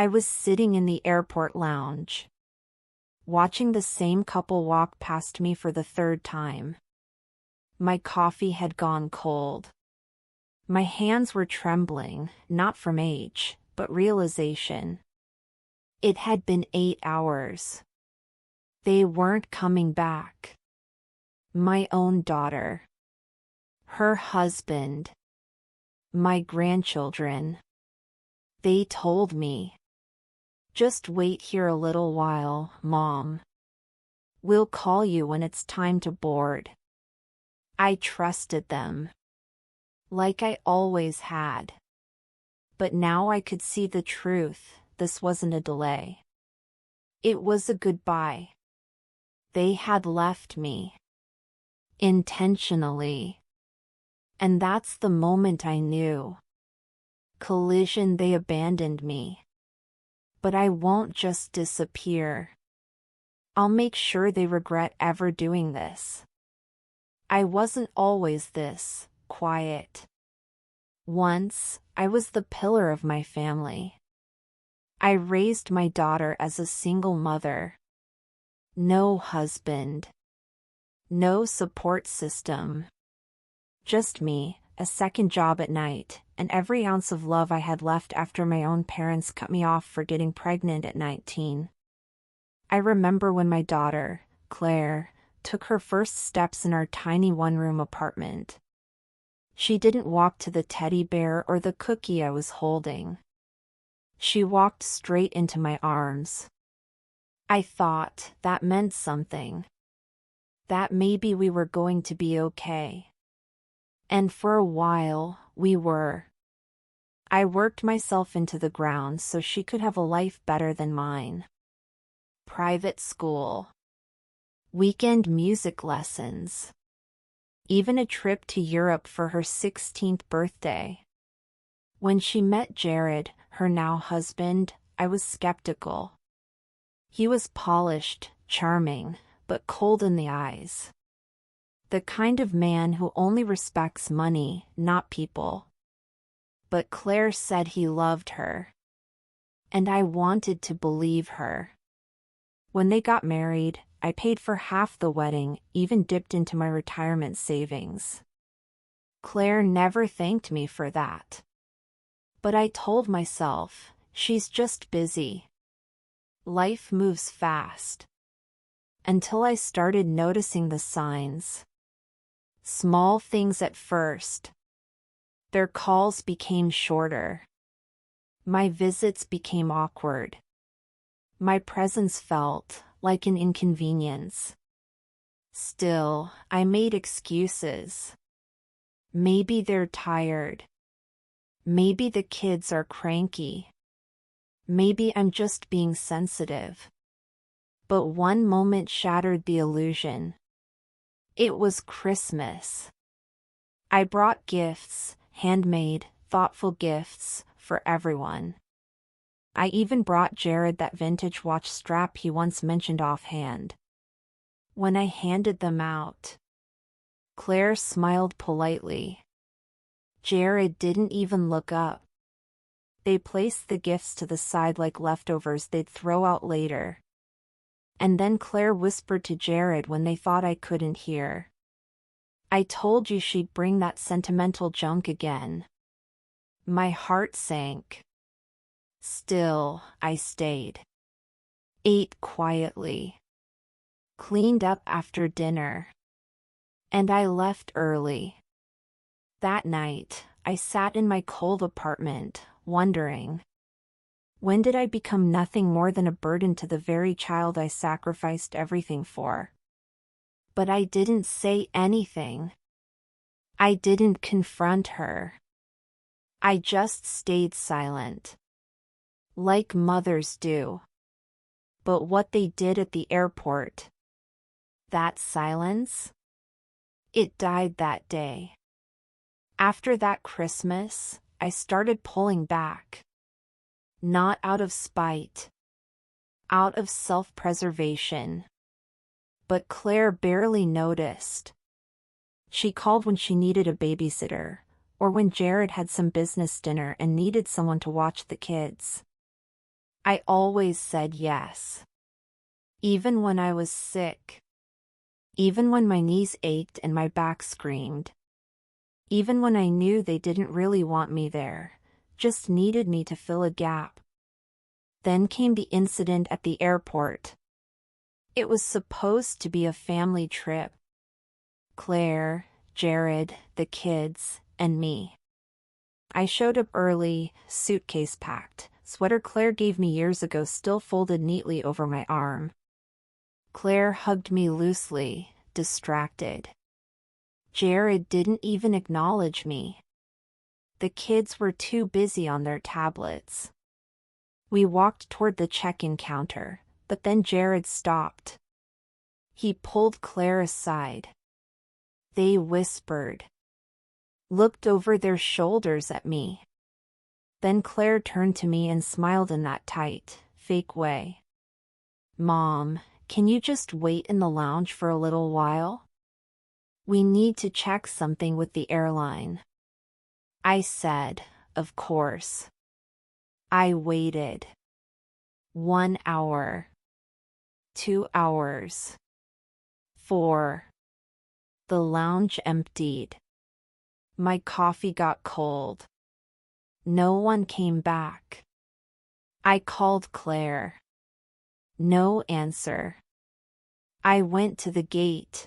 I was sitting in the airport lounge, watching the same couple walk past me for the third time. My coffee had gone cold. My hands were trembling, not from age, but realization. It had been 8 hours. They weren't coming back. My own daughter. Her husband. My grandchildren. They told me, "Just wait here a little while, Mom. We'll call you when it's time to board." I trusted them. Like I always had. But now I could see the truth. This wasn't a delay. It was a goodbye. They had left me. Intentionally. And that's the moment I knew. Collision, they abandoned me. But I won't just disappear. I'll make sure they regret ever doing this. I wasn't always this quiet. Once, I was the pillar of my family. I raised my daughter as a single mother. No husband. No support system. Just me, a second job at night, and every ounce of love I had left after my own parents cut me off for getting pregnant at 19. I remember when my daughter, Claire, took her first steps in our tiny one-room apartment. She didn't walk to the teddy bear or the cookie I was holding. She walked straight into my arms. I thought that meant something. That maybe we were going to be okay. And for a while, we were. I worked myself into the ground so she could have a life better than mine. Private school. Weekend music lessons. Even a trip to Europe for her 16th birthday. When she met Jared, her now husband, I was skeptical. He was polished, charming, but cold in the eyes. The kind of man who only respects money, not people. But Claire said he loved her. And I wanted to believe her. When they got married, I paid for half the wedding, even dipped into my retirement savings. Claire never thanked me for that. But I told myself, she's just busy. Life moves fast. Until I started noticing the signs. Small things at first. Their calls became shorter. My visits became awkward. My presence felt like an inconvenience. Still, I made excuses. Maybe they're tired. Maybe the kids are cranky. Maybe I'm just being sensitive. But one moment shattered the illusion. It was Christmas. I brought gifts, handmade, thoughtful gifts, for everyone. I even brought Jared that vintage watch strap he once mentioned offhand. When I handed them out, Claire smiled politely. Jared didn't even look up. They placed the gifts to the side like leftovers they'd throw out later. And then Claire whispered to Jared when they thought I couldn't hear. "I told you she'd bring that sentimental junk again." My heart sank. Still, I stayed. Ate quietly. Cleaned up after dinner. And I left early. That night, I sat in my cold apartment, wondering, when did I become nothing more than a burden to the very child I sacrificed everything for? But I didn't say anything. I didn't confront her. I just stayed silent. Like mothers do. But what they did at the airport, that silence, it died that day. After that Christmas, I started pulling back. Not out of spite. Out of self-preservation. But Claire barely noticed. She called when she needed a babysitter, or when Jared had some business dinner and needed someone to watch the kids. I always said yes. Even when I was sick. Even when my knees ached and my back screamed. Even when I knew they didn't really want me there, just needed me to fill a gap. Then came the incident at the airport. It was supposed to be a family trip. Claire, Jared, the kids, and me. I showed up early, suitcase packed, sweater Claire gave me years ago still folded neatly over my arm. Claire hugged me loosely, distracted. Jared didn't even acknowledge me. The kids were too busy on their tablets. We walked toward the check-in counter, but then Jared stopped. He pulled Claire aside. They whispered. Looked over their shoulders at me. Then Claire turned to me and smiled in that tight, fake way. Mom, can you just wait in the lounge for a little while? We need to check something with the airline. I said, of course. I waited. 1 hour. 2 hours. 4. The lounge emptied. My coffee got cold. No one came back. I called Claire. No answer. I went to the gate.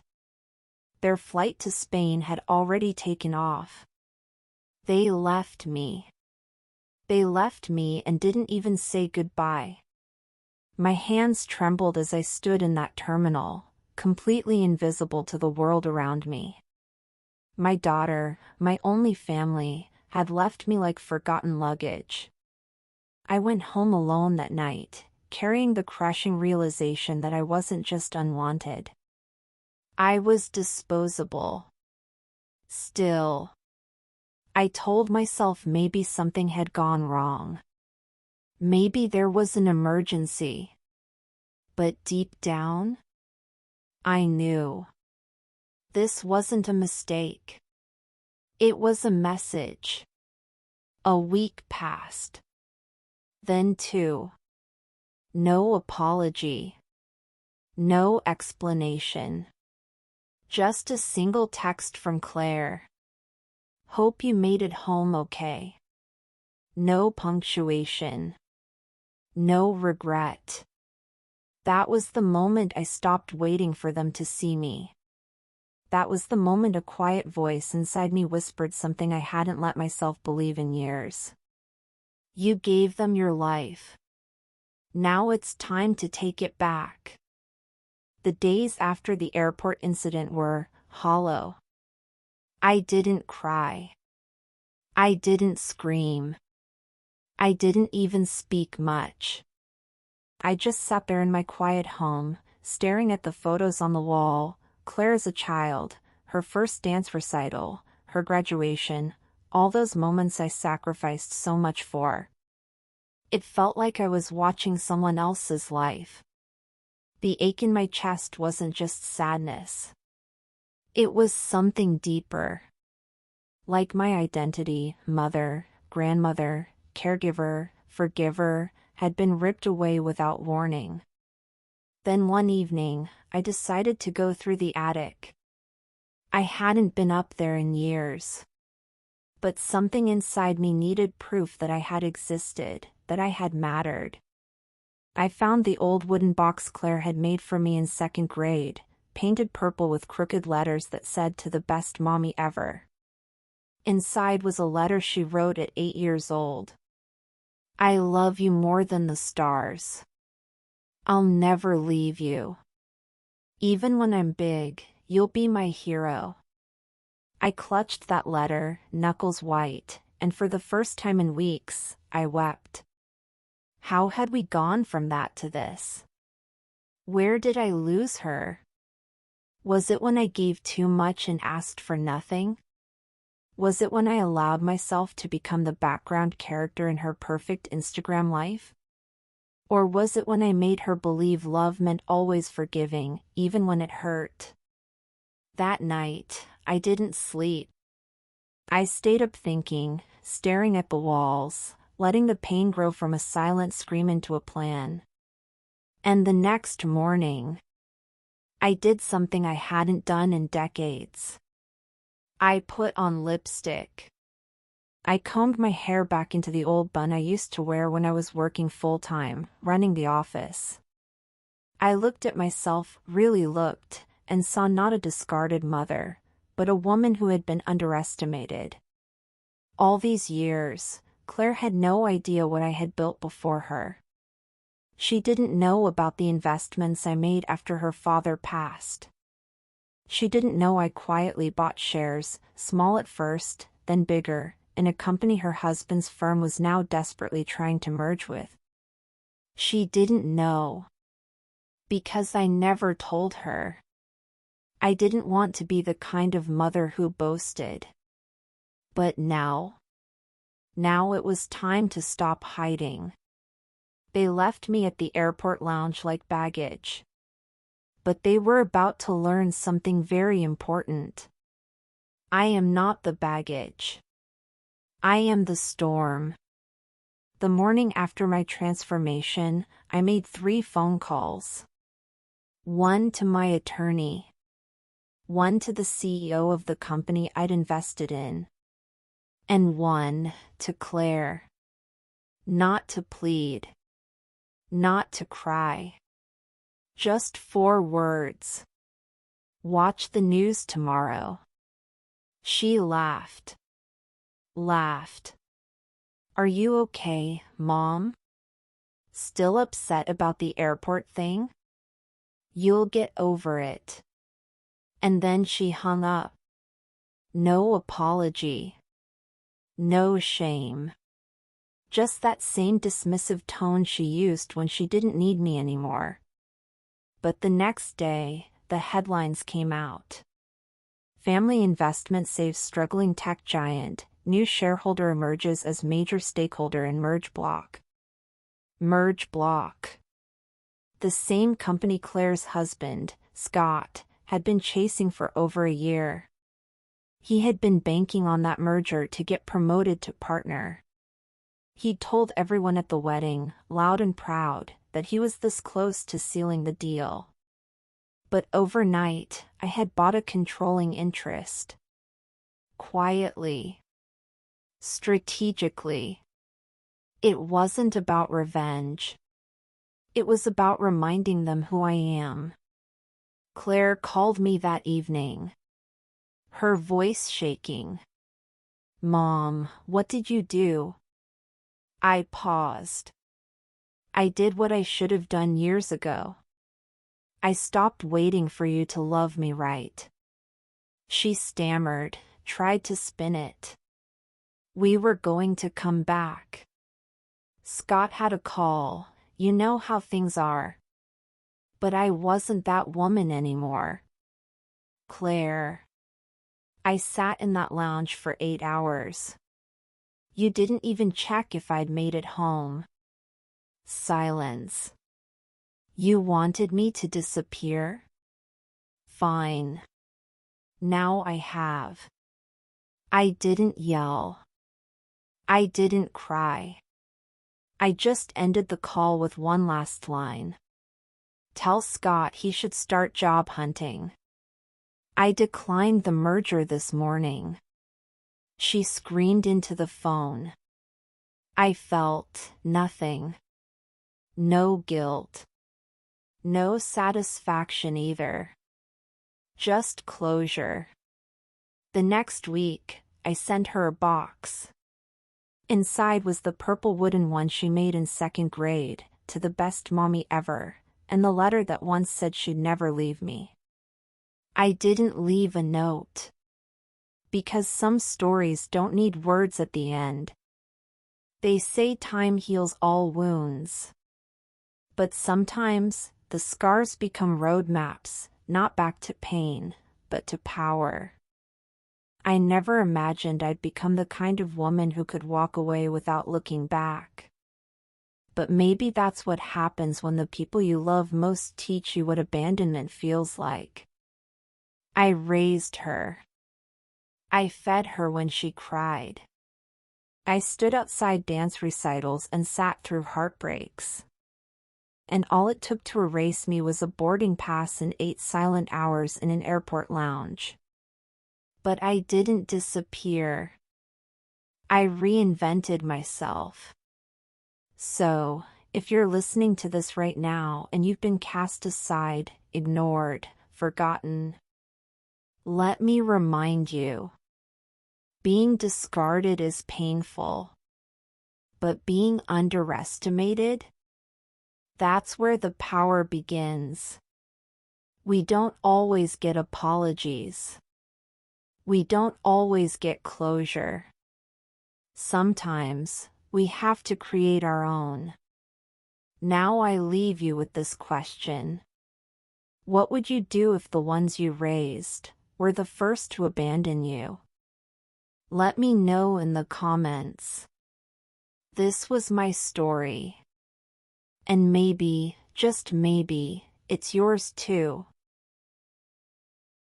Their flight to Spain had already taken off. They left me. They left me and didn't even say goodbye. My hands trembled as I stood in that terminal, completely invisible to the world around me. My daughter, my only family, had left me like forgotten luggage. I went home alone that night, carrying the crushing realization that I wasn't just unwanted. I was disposable. Still. I told myself maybe something had gone wrong. Maybe there was an emergency. But deep down, I knew. This wasn't a mistake. It was a message. A week passed. Then 2. No apology. No explanation. Just a single text from Claire. Hope you made it home okay. No punctuation. No regret. That was the moment I stopped waiting for them to see me. That was the moment a quiet voice inside me whispered something I hadn't let myself believe in years. You gave them your life. Now it's time to take it back. The days after the airport incident were hollow. I didn't cry. I didn't scream. I didn't even speak much. I just sat there in my quiet home, staring at the photos on the wall, Claire as a child, her first dance recital, her graduation, all those moments I sacrificed so much for. It felt like I was watching someone else's life. The ache in my chest wasn't just sadness. It was something deeper. Like my identity, mother, grandmother, caregiver, forgiver, had been ripped away without warning. Then one evening, I decided to go through the attic. I hadn't been up there in years. But something inside me needed proof that I had existed, that I had mattered. I found the old wooden box Claire had made for me in 2nd grade, painted purple with crooked letters that said "To the best mommy ever." Inside was a letter she wrote at 8 years old. I love you more than the stars. I'll never leave you. Even when I'm big, you'll be my hero. I clutched that letter, knuckles white, and for the first time in weeks, I wept. How had we gone from that to this? Where did I lose her? Was it when I gave too much and asked for nothing? Was it when I allowed myself to become the background character in her perfect Instagram life? Or was it when I made her believe love meant always forgiving, even when it hurt? That night, I didn't sleep. I stayed up thinking, staring at the walls, letting the pain grow from a silent scream into a plan. And the next morning, I did something I hadn't done in decades. I put on lipstick. I combed my hair back into the old bun I used to wear when I was working full-time, running the office. I looked at myself, really looked, and saw not a discarded mother, but a woman who had been underestimated. All these years, Claire had no idea what I had built before her. She didn't know about the investments I made after her father passed. She didn't know I quietly bought shares, small at first, then bigger, in a company her husband's firm was now desperately trying to merge with. She didn't know. Because I never told her. I didn't want to be the kind of mother who boasted. But now it was time to stop hiding. They left me at the airport lounge like baggage. But they were about to learn something very important. I am not the baggage. I am the storm. The morning after my transformation, I made 3 phone calls. One to my attorney. One to the CEO of the company I'd invested in. And one to Claire. Not to plead. Not to cry. Just 4 words. Watch the news tomorrow. She laughed. Are you okay, Mom? Still upset about the airport thing? You'll get over it. And then she hung up. No apology. No shame. Just that same dismissive tone she used when she didn't need me anymore. But the next day, the headlines came out. Family investment saves struggling tech giant, new shareholder emerges as major stakeholder in merge block. Merge block. The same company Claire's husband, Scott, had been chasing for over a year. He had been banking on that merger to get promoted to partner. He'd told everyone at the wedding, loud and proud, that he was this close to sealing the deal. But overnight, I had bought a controlling interest. Quietly. Strategically. It wasn't about revenge. It was about reminding them who I am. Claire called me that evening. Her voice shaking. Mom, what did you do? I paused. I did what I should have done years ago. I stopped waiting for you to love me right. She stammered, tried to spin it. We were going to come back. Scott had a call, you know how things are. But I wasn't that woman anymore. Claire. I sat in that lounge for 8 hours. You didn't even check if I'd made it home. Silence. You wanted me to disappear? Fine. Now I have. I didn't yell. I didn't cry. I just ended the call with one last line. Tell Scott he should start job hunting. I declined the merger this morning. She screamed into the phone. I felt nothing. No guilt. No satisfaction either. Just closure. The next week, I sent her a box. Inside was the purple wooden one she made in 2nd grade, to the best mommy ever, and the letter that once said she'd never leave me. I didn't leave a note. Because some stories don't need words at the end. They say time heals all wounds. But sometimes, the scars become roadmaps, not back to pain, but to power. I never imagined I'd become the kind of woman who could walk away without looking back. But maybe that's what happens when the people you love most teach you what abandonment feels like. I raised her. I fed her when she cried. I stood outside dance recitals and sat through heartbreaks. And all it took to erase me was a boarding pass and 8 silent hours in an airport lounge. But I didn't disappear. I reinvented myself. So, if you're listening to this right now and you've been cast aside, ignored, forgotten, let me remind you. Being discarded is painful. But being underestimated? That's where the power begins. We don't always get apologies. We don't always get closure. Sometimes, we have to create our own. Now I leave you with this question. What would you do if the ones you raised were the first to abandon you? Let me know in the comments. This was my story. And maybe, just maybe, it's yours too.